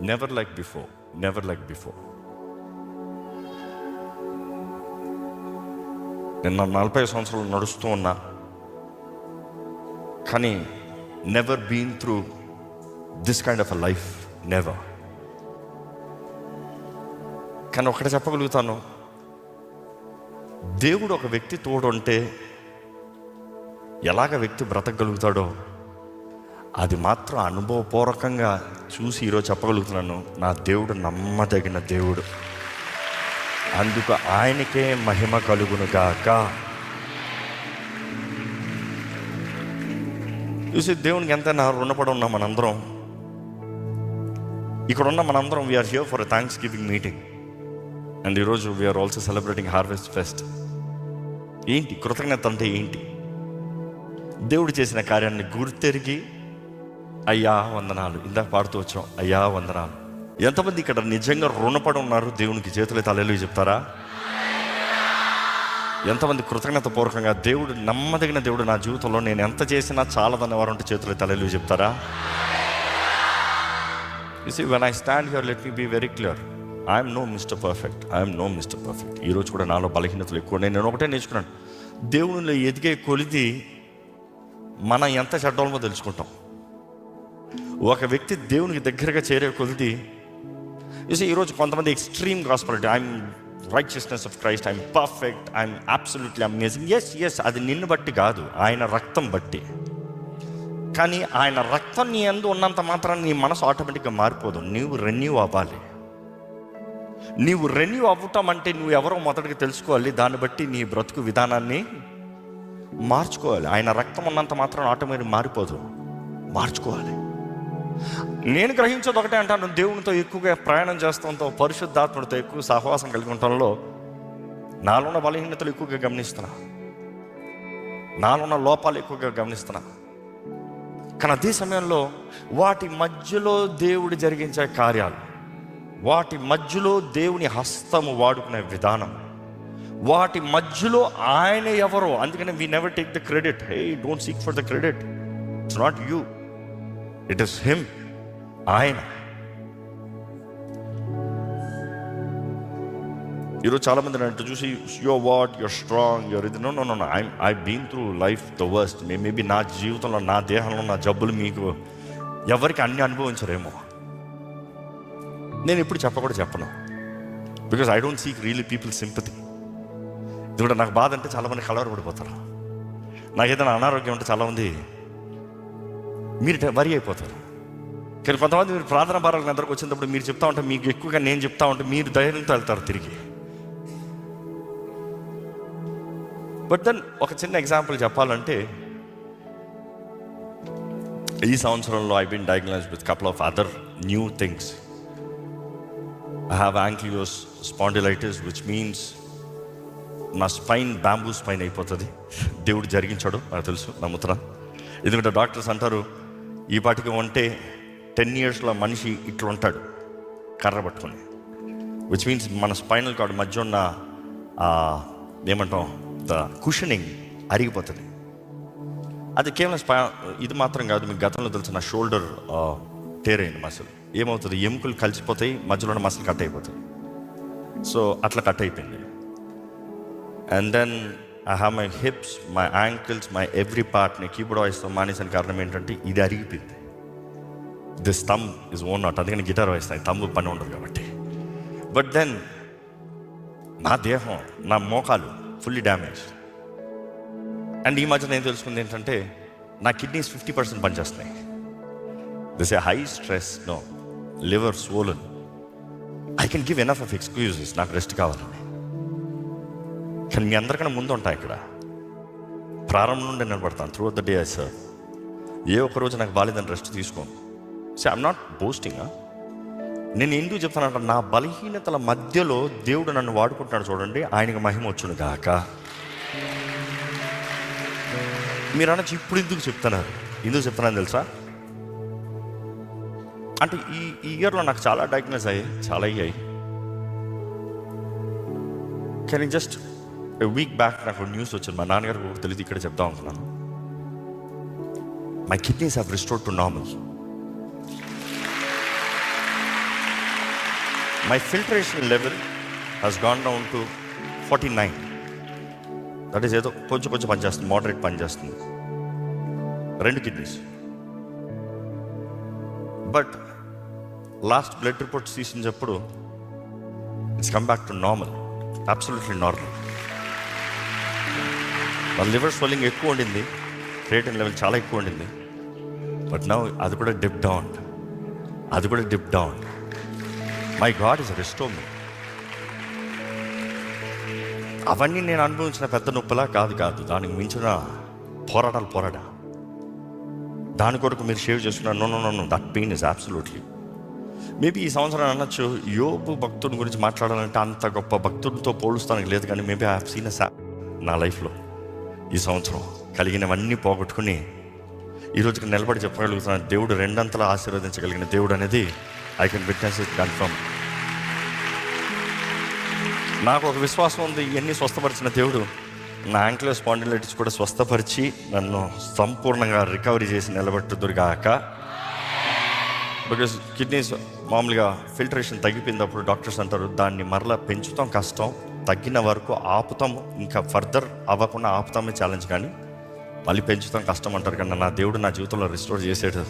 Never like before, never like before. నేను 40 సంవత్సరాలు నడుస్తూ ఉన్నా, కానీ never been through this kind of a life, never. కానీ ఒకటి చెప్పగలుగుతాను, దేవుడు ఒక వ్యక్తి తోడు ఉంటే ఎలాగ వ్యక్తి బ్రతకగలుగుతాడో అది మాత్రం అనుభవపూర్వకంగా చూసి ఈరోజు చెప్పగలుగుతున్నాను. నా దేవుడు నమ్మదగిన దేవుడు, అందుకు ఆయనకే మహిమ కలుగును గాక. చూసి దేవునికి ఎంతైనా రుణపడి ఉన్నాం మనందరం. ఇక్కడ ఉన్న మనందరం we are here for Thanksgiving meeting, and ఈరోజు we are also celebrating harvest fest. ఏంటి కృతజ్ఞత అంటే? ఏంటి? దేవుడు చేసిన కార్యాన్ని గుర్తెరిగి అయ్యా వందనాలు. ఇందాక పాడుతూ వచ్చాం, అయ్యా వందనాలు. ఎంతమంది ఇక్కడ నిజంగా రుణపడి ఉన్నారు దేవునికి? చేతులు హల్లెలూయా చెప్తారా? ఎంతమంది కృతజ్ఞత పూర్వకంగా దేవుడు నమ్మదగిన దేవుడు, నా జీవితంలో నేను ఎంత చేసినా చాలదనే వారు ఉంటే చేతులు హల్లెలూయా చెప్తారా? You see, when I stand here, let me be very clear. I am no Mr. Perfect. I am no Mr. Perfect. ఈరోజు కూడా నాలో బలహీనతలు ఎక్కువ. నేను ఒకటే నేర్చుకున్నాను, దేవునిలో ఎదిగే కొలిది మనం ఎంత చెడ్డోళ్ళమో తెలుసుకుంటాం. ఒక వ్యక్తి దేవునికి దగ్గరగా చేరే కొలిది, ఈరోజు కొంతమంది extreme gospel, I'm righteousness of Christ, I'm perfect, I'm absolutely amazing. Yes అది నిన్ను బట్టి కాదు, ఆయన రక్తం బట్టి. కానీ ఆయన రక్తం నీ యందు ఉన్నంత మాత్రం నీ మనసు ఆటోమేటిక్గా మారిపోదు. నీవు రెన్యూ అవ్వాలి. నీవు రెన్యూ అవ్వటం అంటే నువ్వు ఎవరో మొదటిగా తెలుసుకోవాలి, దాన్ని బట్టి నీ బ్రతుకు విధానాన్ని మార్చుకోవాలి. ఆయన రక్తం ఉన్నంత మాత్రం ఆటోమేటిక్ మారిపోదు, మార్చుకోవాలి. నేను గ్రహించేది ఒకటే అంటాను, దేవునితో ఎక్కువగా ప్రయాణం చేస్తాంతో, పరిశుద్ధాత్ముడితో ఎక్కువ సహవాసం కలిగి ఉండటంలో నాలో ఉన్న బలహీనతలు ఎక్కువగా గమనిస్తున్నా, నాలో ఉన్న లోపాలు ఎక్కువగా గమనిస్తున్నా. కానీ అదే సమయంలో వాటి మధ్యలో దేవుడు జరిగించే కార్యాలు, వాటి మధ్యలో దేవుని హస్తము వాడుకునే విధానం, వాటి మధ్యలో ఆయన ఎవరో. అందుకని we never take the credit. Hey, don't seek for the credit. It's not you, it is him, ఆయన. ఈరోజు చాలామంది నన్ను చూసి your what, your strong, your ఇది. No no no, I been through life the worst. Maybe నా జీవితంలో, నా దేహంలో నా జబ్బులు మీకు ఎవరికి అన్ని అనుభవించరేమో. నేను ఎప్పుడు చెప్పను, because I don't seek really people sympathy. ఇది కూడా నాకు బాధ అంటే చాలామంది కలవరపడిపోతారు. నాకు ఏదైనా అనారోగ్యం ఉంటే చాలామంది మీరు వరి అయిపోతారు. కానీ కొంతమంది మీరు ప్రార్థన భారాలకు అందరికి వచ్చినప్పుడు మీరు చెప్తా ఉంటే, మీకు ఎక్కువగా నేను చెప్తా ఉంటే మీరు ధైర్యంతో వెళ్తారు తిరిగి. బట్ దెన్ ఒక చిన్న ఎగ్జాంపుల్ చెప్పాలంటే, ఈ సంవత్సరంలో I been diagnosed with couple of other new things. I have ankylosing spondylitis, which means నా స్పైన్ బ్యాంబూ స్పైన్ అయిపోతుంది. దేవుడు జరిగించాడు, నాకు తెలుసు, నమ్ముతున్నా. ఎందుకంటే డాక్టర్స్ అంటారు, ఈ పాటికి ఉంటే 10 yearsలో మనిషి ఇట్లా ఉంటాడు కర్ర పట్టుకొని, విచ్ మీన్స్ మన స్పైనల్ కార్డ్ మధ్య ఉన్న ఏమంటాం, ద కుషనింగ్ అరిగిపోతుంది. అది కేవలం ఇది మాత్రం కాదు. మీకు గతంలో తెలుసు, నా షోల్డర్ టేర్ అయింది మసిల్. ఏమవుతుంది, ఎముకలు కలిసిపోతాయి, మధ్యలో ఉన్న మసిల్ కట్ అయిపోతుంది. సో అట్లా కట్ అయిపోయింది. And then I have my hips, my ankles, my every part. నేను కీబోర్డ్ వాయిస్తాం మానేసిన కారణం ఏంటంటే ఇది అరిగిపోయింది. This thumb is worn out, అందుకని గిటార్ వాయిస్తాను, థంబ్ పని ఉండదు కాబట్టి. బట్ దెన్ నా దేహం, నా మోకాలు ఫుల్లీ డ్యామేజ్. అండ్ ఈ మధ్య నేను తెలుసుకుంది ఏంటంటే, నా కిడ్నీస్ 50% పనిచేస్తున్నాయి. This a high stress, no liver swollen. I can give enough of excuses నాకు రెస్ట్ కావాలని. కానీ మీ అందరికన్నా ముందు ఉంటాయి ఇక్కడ. ప్రారంభం నుండి నిలబడతాను త్రూ ద డే. సార్ ఏ ఒక్కరోజు నాకు బాలేదని రెస్ట్ తీసుకోను. So I'm not boasting. నేను ఎందుకు చెప్తానంటే, నా బలహీనతల మధ్యలో దేవుడు నన్ను వాడుకుంటున్నాడు. చూడండి, ఆయనకు మహిమ వచ్చును గాక. మీరు అనొచ్చు, ఇప్పుడు ఎందుకు చెప్తున్నారు? ఎందుకు చెప్తున్నాను తెలుసా? అంటే ఈ ఇయర్లో నాకు చాలా డయాగ్నోస్ అయ్యాయి, చాలా అయ్యాయి. కానీ జస్ట్ వీక్ బ్యాక్ నాకు న్యూస్ వచ్చింది. మా నాన్నగారికి తెలియదు, ఇక్కడ చెప్దాం అనుకున్నాను. My kidneys have restored to normal. My filtration level has gone down to 49. That is ఏదో కొంచెం కొంచెం పనిచేస్తుంది, మోడరేట్ పనిచేస్తుంది, 2 kidneys. But last blood reports తీసినప్పుడు it's come back to normal, absolutely normal. నా లివర్ స్వెల్లింగ్ ఎక్కువ ఉండింది, క్రియేటిన్ లెవెల్ చాలా ఎక్కువ ఉండింది. బట్ నౌ అది కూడా dip down. My God is restore me. అవన్నీ నేను అనుభవించిన పెద్ద నొప్పులా కాదు, దానికి మించిన పోరాట. దాని కొరకు మీరు షేవ్ చేసుకున్నారు. No, that pain is absolutely. Maybe ఈ సంవత్సరం అనొచ్చు, యోబు భక్తుడి గురించి మాట్లాడాలంటే అంత గొప్ప భక్తుడితో పోలుస్తానికి లేదు, కానీ maybe I have seen a నా లైఫ్లో ఈ సంవత్సరం కలిగినవన్నీ పోగొట్టుకుని ఈరోజుకి నిలబడి చెప్పగలుగుతున్నాను, దేవుడు 2 అంతలా ఆశీర్వదించగలిగిన దేవుడు అనేది I can witness it confirm. నాకు ఒక విశ్వాసం ఉంది, ఇవన్నీ స్వస్థపరిచిన దేవుడు నా యాంక్లో స్పాండిలైటిస్ కూడా స్వస్థపరిచి నన్ను సంపూర్ణంగా రికవరీ చేసి నిలబెట్టుదురుగాక. బికాస్ కిడ్నీస్ మామూలుగా ఫిల్టరేషన్ తగ్గిపోయినప్పుడు డాక్టర్స్ అంటారు దాన్ని మరలా పెంచుతాం కష్టం, తగ్గిన వరకు ఆపుతాం, ఇంకా ఫర్దర్ అవ్వకుండా ఆపుతామే ఛాలెంజ్, కానీ మళ్ళీ పెంచుతాం కష్టం అంటారు. కానీ నా దేవుడు నా జీవితంలో రిస్టోర్ చేసేది.